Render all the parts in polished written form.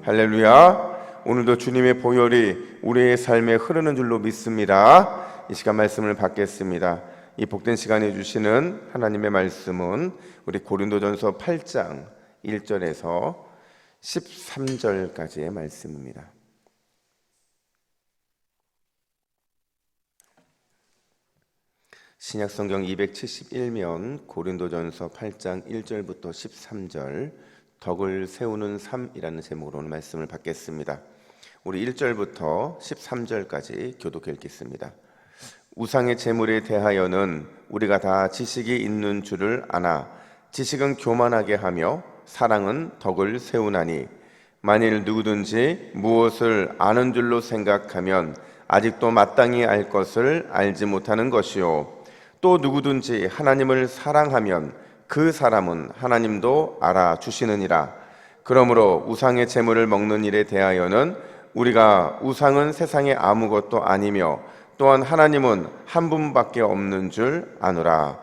할렐루야. 오늘도 주님의 보혈이 우리의 삶에 흐르는 줄로 믿습니다. 이 시간 말씀을 받겠습니다. 이 복된 시간에 주시는 하나님의 말씀은 우리 고린도전서 8장 1절에서 13절까지의 말씀입니다. 신약성경 271면 고린도전서 8장 1절부터 13절 덕을 세우는 삶이라는 제목으로 오늘 말씀을 받겠습니다. 우리 1절부터 13절까지 교독해 읽겠습니다. 우상의 제물에 대하여는 우리가 다 지식이 있는 줄을 아나 지식은 교만하게 하며 사랑은 덕을 세우나니 만일 누구든지 무엇을 아는 줄로 생각하면 아직도 마땅히 알 것을 알지 못하는 것이요 또 누구든지 하나님을 사랑하면 그 사람은 하나님도 알아주시느니라. 그러므로 우상의 제물을 먹는 일에 대하여는 우리가 우상은 세상에 아무것도 아니며 또한 하나님은 한 분밖에 없는 줄 아노라.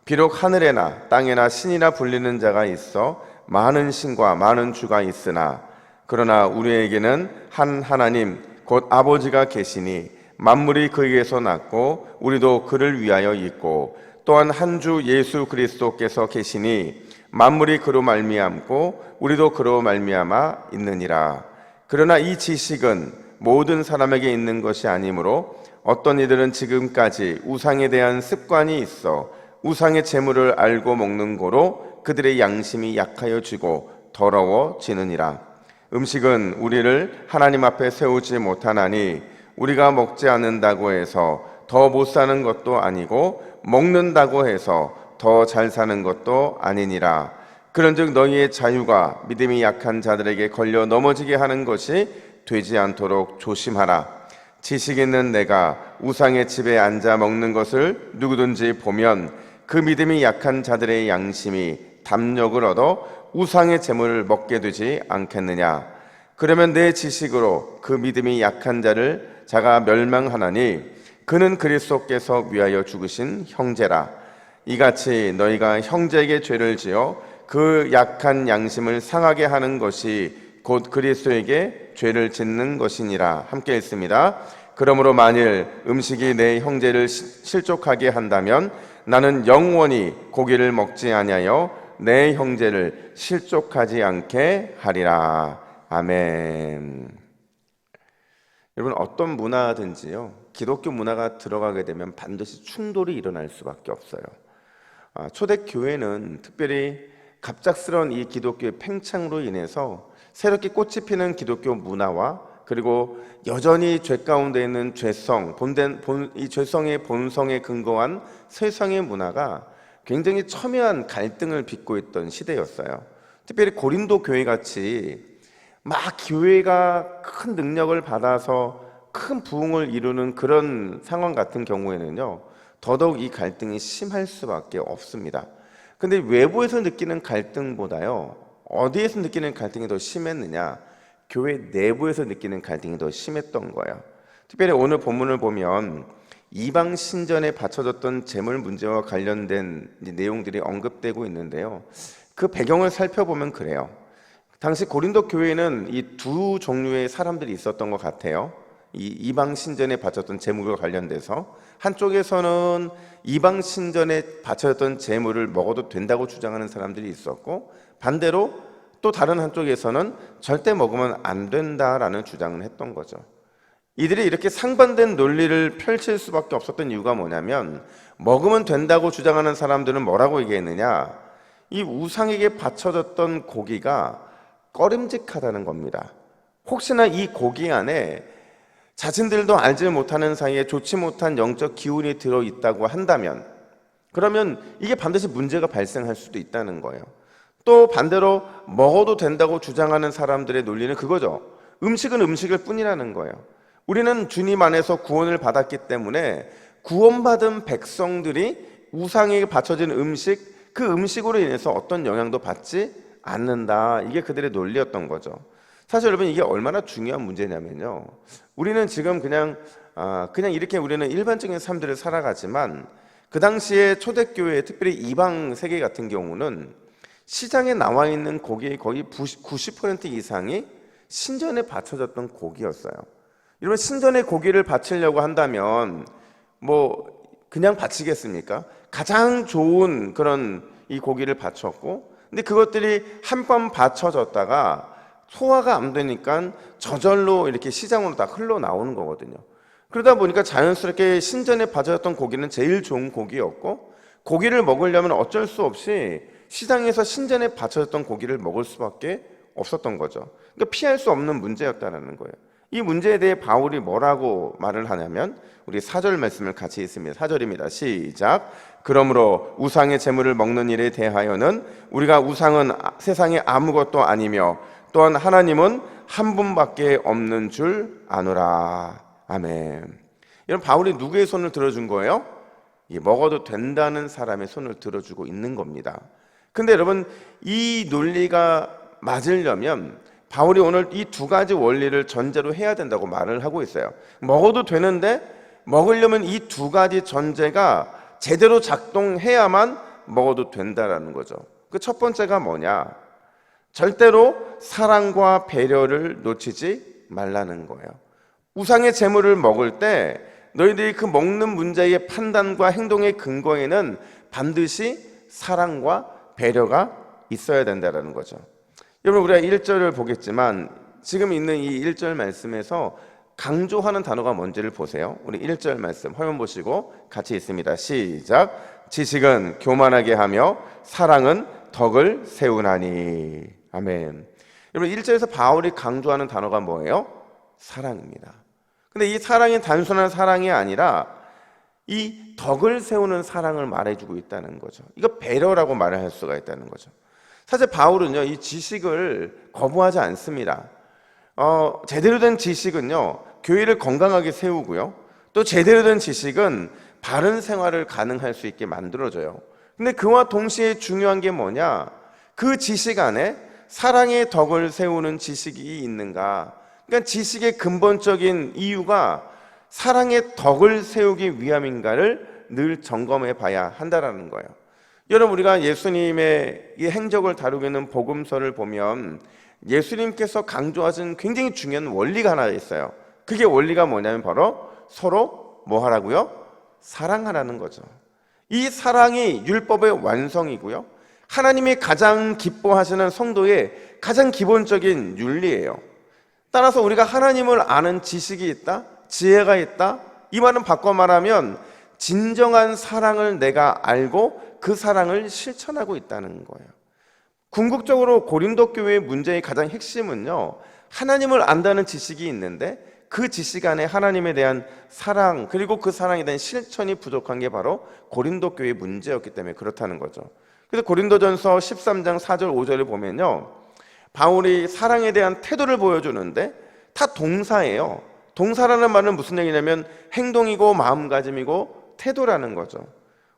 비록 하늘에나 땅에나 신이라 불리는 자가 있어 많은 신과 많은 주가 있으나 그러나 우리에게는 한 하나님 곧 아버지가 계시니 만물이 그에게서 났고 우리도 그를 위하여 있고 또한 한 주 예수 그리스도께서 계시니 만물이 그로 말미암고 우리도 그로 말미암아 있느니라. 그러나 이 지식은 모든 사람에게 있는 것이 아니므로 어떤 이들은 지금까지 우상에 대한 습관이 있어 우상의 재물을 알고 먹는 고로 그들의 양심이 약하여지고 더러워지느니라. 음식은 우리를 하나님 앞에 세우지 못하나니 우리가 먹지 않는다고 해서 더 못 사는 것도 아니고 먹는다고 해서 더 잘 사는 것도 아니니라. 그런즉 너희의 자유가 믿음이 약한 자들에게 걸려 넘어지게 하는 것이 되지 않도록 조심하라. 지식 있는 내가 우상의 집에 앉아 먹는 것을 누구든지 보면 그 믿음이 약한 자들의 양심이 담력을 얻어 우상의 재물을 먹게 되지 않겠느냐. 그러면 내 지식으로 그 믿음이 약한 자가 멸망하나니 그는 그리스도께서 위하여 죽으신 형제라. 이같이 너희가 형제에게 죄를 지어 그 약한 양심을 상하게 하는 것이 곧 그리스도에게 죄를 짓는 것이니라. 함께 읽습니다. 그러므로 만일 음식이 내 형제를 실족하게 한다면 나는 영원히 고기를 먹지 아니하여 내 형제를 실족하지 않게 하리라. 아멘. 여러분, 어떤 문화든지요, 기독교 문화가 들어가게 되면 반드시 충돌이 일어날 수밖에 없어요. 초대교회는 특별히 갑작스러운 이 기독교의 팽창으로 인해서 새롭게 꽃이 피는 기독교 문화와 그리고 여전히 죄 가운데 있는 이 죄성의 본성에 근거한 세상의 문화가 굉장히 첨예한 갈등을 빚고 있던 시대였어요. 특별히 고린도 교회 같이 막 교회가 큰 능력을 받아서 큰 부흥을 이루는 그런 상황 같은 경우에는요, 더더욱 이 갈등이 심할 수밖에 없습니다. 근데 외부에서 느끼는 갈등보다요, 어디에서 느끼는 갈등이 더 심했느냐? 교회 내부에서 느끼는 갈등이 더 심했던 거예요. 특별히 오늘 본문을 보면 이방 신전에 바쳐졌던 제물 문제와 관련된 내용들이 언급되고 있는데요, 그 배경을 살펴보면 그래요. 당시 고린도 교회에는 이 두 종류의 사람들이 있었던 것 같아요. 이 이방 신전에 바쳤던 제물과 관련돼서 한쪽에서는 이방 신전에 바쳐졌던 제물을 먹어도 된다고 주장하는 사람들이 있었고, 반대로 또 다른 한쪽에서는 절대 먹으면 안 된다라는 주장을 했던 거죠. 이들이 이렇게 상반된 논리를 펼칠 수밖에 없었던 이유가 뭐냐면, 먹으면 된다고 주장하는 사람들은 뭐라고 얘기했느냐, 이 우상에게 바쳐졌던 고기가 꺼림직하다는 겁니다. 혹시나 이 고기 안에 자신들도 알지 못하는 사이에 좋지 못한 영적 기운이 들어있다고 한다면, 그러면 이게 반드시 문제가 발생할 수도 있다는 거예요. 또 반대로 먹어도 된다고 주장하는 사람들의 논리는 그거죠. 음식은 음식일 뿐이라는 거예요. 우리는 주님 안에서 구원을 받았기 때문에 구원받은 백성들이 우상에게 바쳐진 음식, 그 음식으로 인해서 어떤 영향도 받지 않는다. 이게 그들의 논리였던 거죠. 사실 여러분, 이게 얼마나 중요한 문제냐면요, 우리는 지금 그냥 이렇게 우리는 일반적인 삶들을 살아가지만 그 당시에 초대교회, 특별히 이방 세계 같은 경우는 시장에 나와 있는 고기의 거의 90% 이상이 신전에 바쳐졌던 고기였어요. 여러분, 신전에 고기를 바치려고 한다면 뭐 그냥 바치겠습니까? 가장 좋은 그런 이 고기를 바쳤고, 근데 그것들이 한 번 바쳐졌다가 소화가 안 되니까 저절로 이렇게 시장으로 다 흘러나오는 거거든요. 그러다 보니까 자연스럽게 신전에 바쳐졌던 고기는 제일 좋은 고기였고, 고기를 먹으려면 어쩔 수 없이 시장에서 신전에 바쳐졌던 고기를 먹을 수밖에 없었던 거죠. 그러니까 피할 수 없는 문제였다는 거예요. 이 문제에 대해 바울이 뭐라고 말을 하냐면, 우리 4절 말씀을 같이 읽습니다. 4절입니다. 시작. 그러므로 우상의 제물을 먹는 일에 대하여는 우리가 우상은 세상에 아무것도 아니며 또한 하나님은 한 분밖에 없는 줄 아노라. 아멘. 여러분, 바울이 누구의 손을 들어준 거예요? 먹어도 된다는 사람의 손을 들어주고 있는 겁니다. 근데 여러분, 이 논리가 맞으려면 바울이 오늘 이 두 가지 원리를 전제로 해야 된다고 말을 하고 있어요. 먹어도 되는데 먹으려면 이 두 가지 전제가 제대로 작동해야만 먹어도 된다라는 거죠. 그 첫 번째가 뭐냐? 절대로 사랑과 배려를 놓치지 말라는 거예요. 우상의 제물을 먹을 때 너희들이 그 먹는 문제의 판단과 행동의 근거에는 반드시 사랑과 배려가 있어야 된다는 거죠. 여러분, 우리가 1절을 보겠지만 지금 있는 이 1절 말씀에서 강조하는 단어가 뭔지를 보세요. 우리 1절 말씀 화면 보시고 같이 읽습니다. 시작. 지식은 교만하게 하며 사랑은 덕을 세우나니. 아멘. 여러분, 1절에서 바울이 강조하는 단어가 뭐예요? 사랑입니다. 근데 이 사랑이 단순한 사랑이 아니라 이 덕을 세우는 사랑을 말해주고 있다는 거죠. 이거 배려라고 말을 할 수가 있다는 거죠. 사실 바울은요, 이 지식을 거부하지 않습니다. 제대로 된 지식은요, 교회를 건강하게 세우고요, 또 제대로 된 지식은 바른 생활을 가능할 수 있게 만들어줘요. 근데 그와 동시에 중요한 게 뭐냐? 그 지식 안에 사랑의 덕을 세우는 지식이 있는가? 그러니까 지식의 근본적인 이유가 사랑의 덕을 세우기 위함인가를 늘 점검해 봐야 한다는 거예요. 여러분, 우리가 예수님의 이 행적을 다루고 있는 복음서를 보면 예수님께서 강조하신 굉장히 중요한 원리가 하나 있어요. 그게 원리가 뭐냐면 바로 서로 뭐 하라고요? 사랑하라는 거죠. 이 사랑이 율법의 완성이고요, 하나님이 가장 기뻐하시는 성도의 가장 기본적인 윤리예요. 따라서 우리가 하나님을 아는 지식이 있다, 지혜가 있다, 이 말은 바꿔 말하면 진정한 사랑을 내가 알고 그 사랑을 실천하고 있다는 거예요. 궁극적으로 고린도 교회의 문제의 가장 핵심은요, 하나님을 안다는 지식이 있는데 그 지식 안에 하나님에 대한 사랑, 그리고 그 사랑에 대한 실천이 부족한 게 바로 고린도 교회의 문제였기 때문에 그렇다는 거죠. 그래서 고린도전서 13장 4절 5절을 보면요, 바울이 사랑에 대한 태도를 보여주는데 다 동사예요. 동사라는 말은 무슨 얘기냐면 행동이고 마음가짐이고 태도라는 거죠.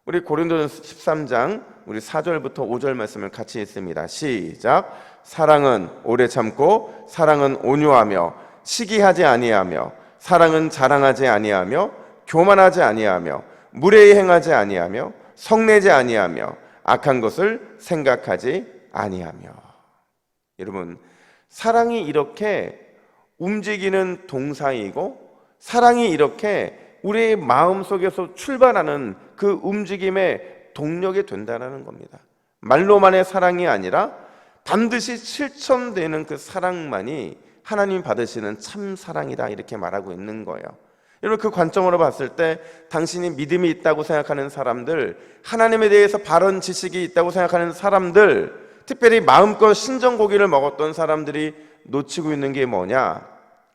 우리 고린도전서 13장 우리 4절부터 5절 말씀을 같이 읽습니다. 시작. 사랑은 오래 참고 사랑은 온유하며 시기하지 아니하며 사랑은 자랑하지 아니하며 교만하지 아니하며 무례히 행하지 아니하며 성내지 아니하며 악한 것을 생각하지 아니하며. 여러분, 사랑이 이렇게 움직이는 동사이고 사랑이 이렇게 우리의 마음속에서 출발하는 그 움직임의 동력이 된다는 겁니다. 말로만의 사랑이 아니라 반드시 실천되는 그 사랑만이 하나님이 받으시는 참 사랑이다, 이렇게 말하고 있는 거예요. 여러분, 그 관점으로 봤을 때 당신이 믿음이 있다고 생각하는 사람들, 하나님에 대해서 바른 지식이 있다고 생각하는 사람들, 특별히 마음껏 신정고기를 먹었던 사람들이 놓치고 있는 게 뭐냐?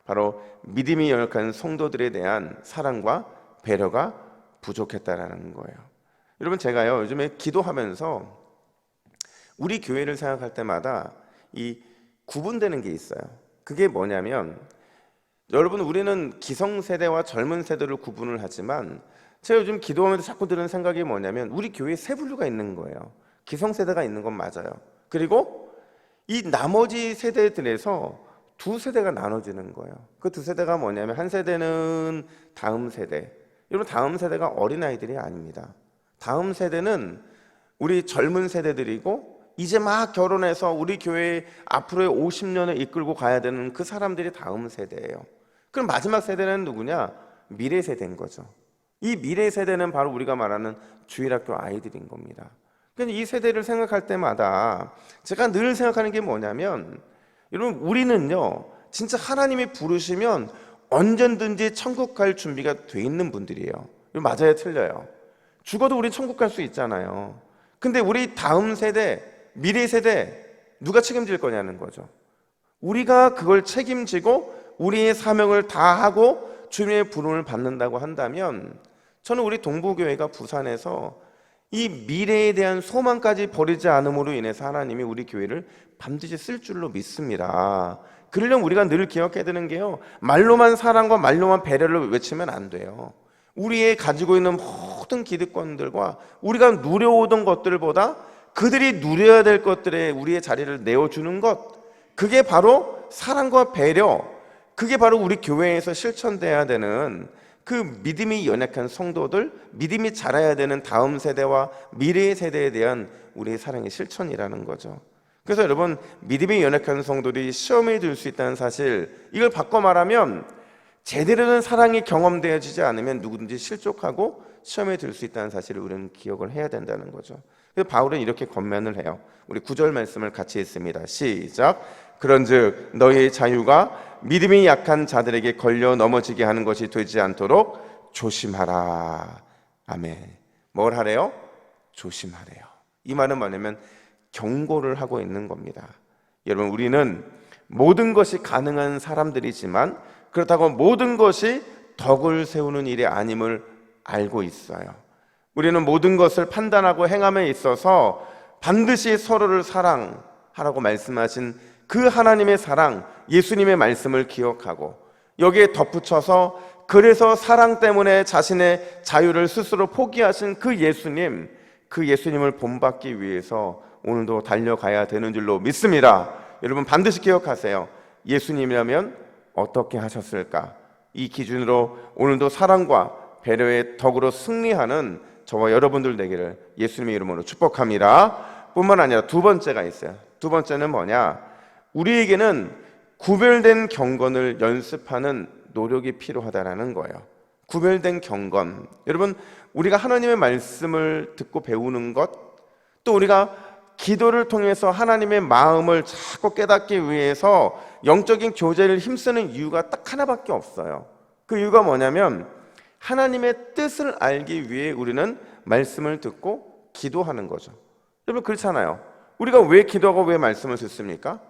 바로 믿음이 연약한 성도들에 대한 사랑과 배려가 부족했다라는 거예요. 여러분, 제가요 요즘에 기도하면서 우리 교회를 생각할 때마다 이 구분되는 게 있어요. 그게 뭐냐면, 여러분, 우리는 기성세대와 젊은 세대를 구분을 하지만 제가 요즘 기도하면서 자꾸 드는 생각이 뭐냐면 우리 교회에 세 분류가 있는 거예요. 기성세대가 있는 건 맞아요. 그리고 이 나머지 세대들에서 두 세대가 나눠지는 거예요. 그 두 세대가 뭐냐면, 한 세대는 다음 세대. 여러분, 다음 세대가 어린아이들이 아닙니다. 다음 세대는 우리 젊은 세대들이고 이제 막 결혼해서 우리 교회 앞으로의 50년을 이끌고 가야 되는 그 사람들이 다음 세대예요. 그럼 마지막 세대는 누구냐? 미래 세대인 거죠. 이 미래 세대는 바로 우리가 말하는 주일학교 아이들인 겁니다. 그러니까 이 세대를 생각할 때마다 제가 늘 생각하는 게 뭐냐면, 여러분, 우리는요 진짜 하나님이 부르시면 언제든지 천국 갈 준비가 돼 있는 분들이에요. 맞아요, 틀려요? 죽어도 우리 천국 갈 수 있잖아요. 근데 우리 다음 세대, 미래 세대 누가 책임질 거냐는 거죠. 우리가 그걸 책임지고 우리의 사명을 다하고 주님의 부름을 받는다고 한다면, 저는 우리 동부교회가 부산에서 이 미래에 대한 소망까지 버리지 않음으로 인해서 하나님이 우리 교회를 반드시 쓸 줄로 믿습니다. 그러려면 우리가 늘 기억해야 되는 게요, 말로만 사랑과 말로만 배려를 외치면 안 돼요. 우리의 가지고 있는 모든 기득권들과 우리가 누려오던 것들보다 그들이 누려야 될 것들에 우리의 자리를 내어주는 것, 그게 바로 사랑과 배려, 그게 바로 우리 교회에서 실천돼야 되는 그 믿음이 연약한 성도들, 믿음이 자라야 되는 다음 세대와 미래의 세대에 대한 우리의 사랑의 실천이라는 거죠. 그래서 여러분, 믿음이 연약한 성도들이 시험에 들 수 있다는 사실, 이걸 바꿔 말하면 제대로 된 사랑이 경험되어지지 않으면 누구든지 실족하고 시험에 들 수 있다는 사실을 우리는 기억을 해야 된다는 거죠. 그래서 바울은 이렇게 권면을 해요. 우리 9절 말씀을 같이 읽습니다. 시작. 그런즉 너희의 자유가 믿음이 약한 자들에게 걸려 넘어지게 하는 것이 되지 않도록 조심하라. 아멘. 뭘 하래요? 조심하래요. 이 말은 뭐냐면 경고를 하고 있는 겁니다. 여러분, 우리는 모든 것이 가능한 사람들이지만 그렇다고 모든 것이 덕을 세우는 일이 아님을 알고 있어요. 우리는 모든 것을 판단하고 행함에 있어서 반드시 서로를 사랑하라고 말씀하신 그 하나님의 사랑, 예수님의 말씀을 기억하고 여기에 덧붙여서 그래서 사랑 때문에 자신의 자유를 스스로 포기하신 그 예수님을 본받기 위해서 오늘도 달려가야 되는 줄로 믿습니다. 여러분, 반드시 기억하세요. 예수님이라면 어떻게 하셨을까? 이 기준으로 오늘도 사랑과 배려의 덕으로 승리하는 저와 여러분들 되기를 예수님의 이름으로 축복합니다. 뿐만 아니라 두 번째가 있어요. 두 번째는 뭐냐? 우리에게는 구별된 경건을 연습하는 노력이 필요하다라는 거예요. 구별된 경건. 여러분, 우리가 하나님의 말씀을 듣고 배우는 것, 또 우리가 기도를 통해서 하나님의 마음을 자꾸 깨닫기 위해서 영적인 교제를 힘쓰는 이유가 딱 하나밖에 없어요. 그 이유가 뭐냐면 하나님의 뜻을 알기 위해 우리는 말씀을 듣고 기도하는 거죠. 여러분, 그렇잖아요. 우리가 왜 기도하고 왜 말씀을 듣습니까?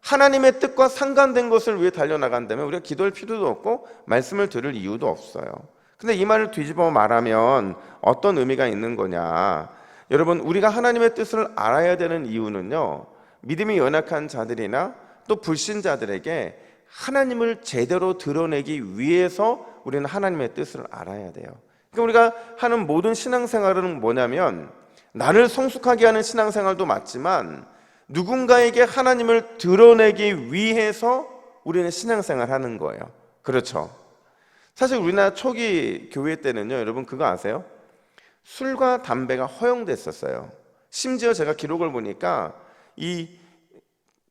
하나님의 뜻과 상관된 것을 위해 달려나간다면 우리가 기도할 필요도 없고 말씀을 들을 이유도 없어요. 근데 이 말을 뒤집어 말하면 어떤 의미가 있는 거냐? 여러분, 우리가 하나님의 뜻을 알아야 되는 이유는요, 믿음이 연약한 자들이나 또 불신자들에게 하나님을 제대로 드러내기 위해서 우리는 하나님의 뜻을 알아야 돼요. 그러니까 우리가 하는 모든 신앙생활은 뭐냐면 나를 성숙하게 하는 신앙생활도 맞지만 누군가에게 하나님을 드러내기 위해서 우리는 신앙생활 하는 거예요. 그렇죠? 사실 우리나라 초기 교회 때는요, 여러분 그거 아세요? 술과 담배가 허용됐었어요. 심지어 제가 기록을 보니까 이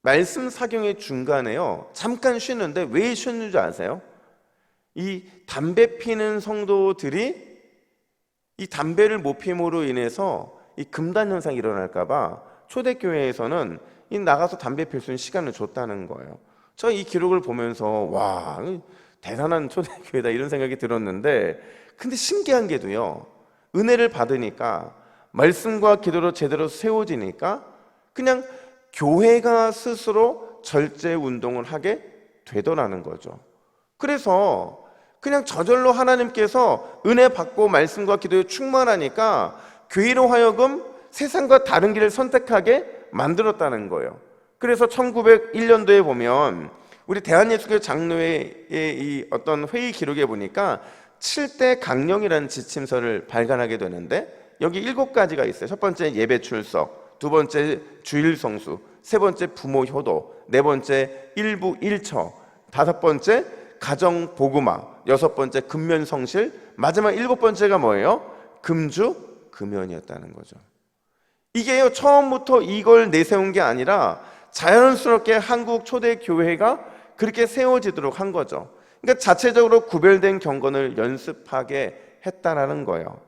말씀 사경의 중간에요, 잠깐 쉬는데 왜 쉬는지 아세요? 이 담배 피는 성도들이 이 담배를 못 피움으로 인해서 이 금단 현상이 일어날까 봐 초대교회에서는 이 나가서 담배 필 수 있는 시간을 줬다는 거예요. 저 이 기록을 보면서 와, 대단한 초대교회다 이런 생각이 들었는데, 근데 신기한 게도요, 은혜를 받으니까 말씀과 기도로 제대로 세워지니까 그냥 교회가 스스로 절제 운동을 하게 되더라는 거죠. 그래서 그냥 저절로 하나님께서 은혜 받고 말씀과 기도에 충만하니까 교회로 하여금 세상과 다른 길을 선택하게 만들었다는 거예요. 그래서 1901년도에 보면 우리 대한예수교 장로회의 이 어떤 회의 기록에 보니까 7대 강령이라는 지침서를 발간하게 되는데 여기 7가지가 있어요. 첫 번째 예배 출석, 두 번째 주일 성수, 세 번째 부모 효도, 네 번째 일부 일처, 다섯 번째 가정 복음화, 여섯 번째 근면 성실, 마지막 7번째가 뭐예요? 금주 금연이었다는 거죠. 이게요, 처음부터 이걸 내세운 게 아니라 자연스럽게 한국 초대교회가 그렇게 세워지도록 한 거죠. 그러니까 자체적으로 구별된 경건을 연습하게 했다라는 거예요.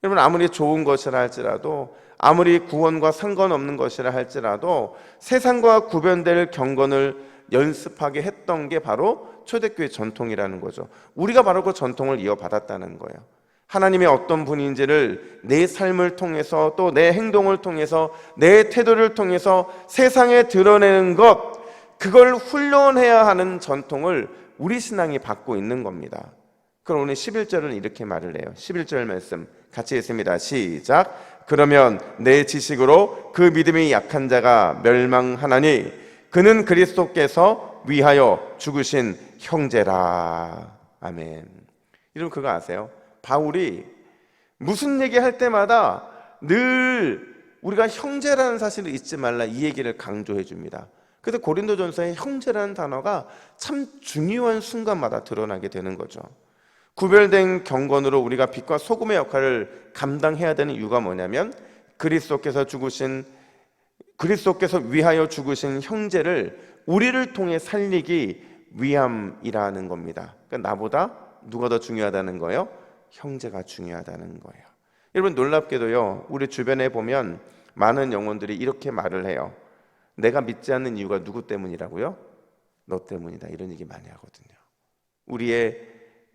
여러분, 아무리 좋은 것이라 할지라도, 아무리 구원과 상관없는 것이라 할지라도 세상과 구별될 경건을 연습하게 했던 게 바로 초대교회 전통이라는 거죠. 우리가 바로 그 전통을 이어받았다는 거예요. 하나님이 어떤 분인지를 내 삶을 통해서, 또 내 행동을 통해서, 내 태도를 통해서 세상에 드러내는 것, 그걸 훈련해야 하는 전통을 우리 신앙이 받고 있는 겁니다. 그럼 오늘 11절은 이렇게 말을 해요. 11절 말씀 같이 읽습니다. 시작. 그러면 내 지식으로 그 믿음이 약한 자가 멸망하나니 그는 그리스도께서 위하여 죽으신 형제라. 아멘. 여러분, 그거 아세요? 바울이 무슨 얘기할 때마다 늘 우리가 형제라는 사실을 잊지 말라, 이 얘기를 강조해 줍니다. 그래서 고린도전서에 형제라는 단어가 참 중요한 순간마다 드러나게 되는 거죠. 구별된 경건으로 우리가 빛과 소금의 역할을 감당해야 되는 이유가 뭐냐면, 그리스도께서 위하여 죽으신 형제를 우리를 통해 살리기 위함이라는 겁니다. 그러니까 나보다 누가 더 중요하다는 거예요? 형제가 중요하다는 거예요. 여러분, 놀랍게도요, 우리 주변에 보면 많은 영혼들이 이렇게 말을 해요. 내가 믿지 않는 이유가 누구 때문이라고요? 너 때문이다. 이런 얘기 많이 하거든요. 우리의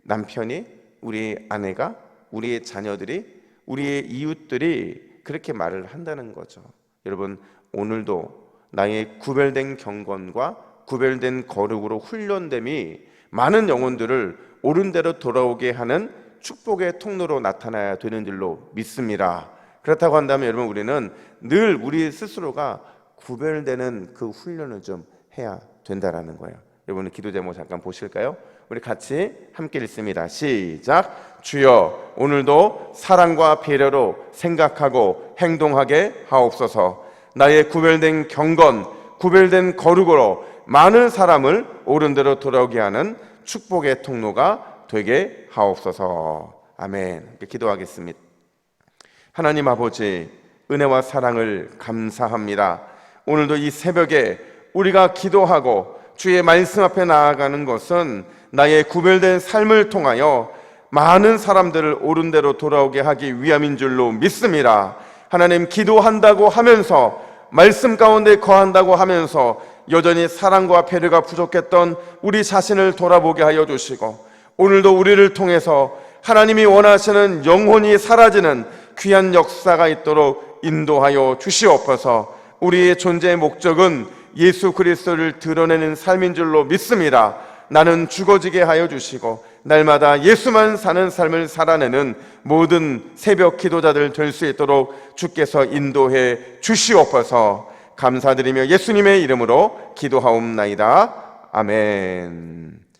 남편이, 우리 아내가, 우리의 자녀들이, 우리의 이웃들이 그렇게 말을 한다는 거죠. 여러분, 오늘도 나의 구별된 경건과 구별된 거룩으로 훈련됨이 많은 영혼들을 옳은 대로 돌아오게 하는 축복의 통로로 나타나야 되는 줄로 믿습니다. 그렇다고 한다면 여러분, 우리는 늘 우리 스스로가 구별되는 그 훈련을 좀 해야 된다라는 거예요. 여러분, 기도 제목 잠깐 보실까요? 우리 같이 함께 읽습니다. 시작. 주여, 오늘도 사랑과 배려로 생각하고 행동하게 하옵소서. 나의 구별된 경건, 구별된 거룩으로 많은 사람을 옳은 대로 돌아오게 하는 축복의 통로가 되게 하옵소서. 아멘. 기도하겠습니다. 하나님 아버지, 은혜와 사랑을 감사합니다. 오늘도 이 새벽에 우리가 기도하고 주의 말씀 앞에 나아가는 것은 나의 구별된 삶을 통하여 많은 사람들을 옳은 대로 돌아오게 하기 위함인 줄로 믿습니다. 하나님, 기도한다고 하면서, 말씀 가운데 거한다고 하면서 여전히 사랑과 배려가 부족했던 우리 자신을 돌아보게 하여 주시고, 오늘도 우리를 통해서 하나님이 원하시는 영혼이 사라지는 귀한 역사가 있도록 인도하여 주시옵소서. 우리의 존재의 목적은 예수 그리스도를 드러내는 삶인 줄로 믿습니다. 나는 죽어지게 하여 주시고 날마다 예수만 사는 삶을 살아내는 모든 새벽 기도자들 될 수 있도록 주께서 인도해 주시옵소서. 감사드리며 예수님의 이름으로 기도하옵나이다. 아멘.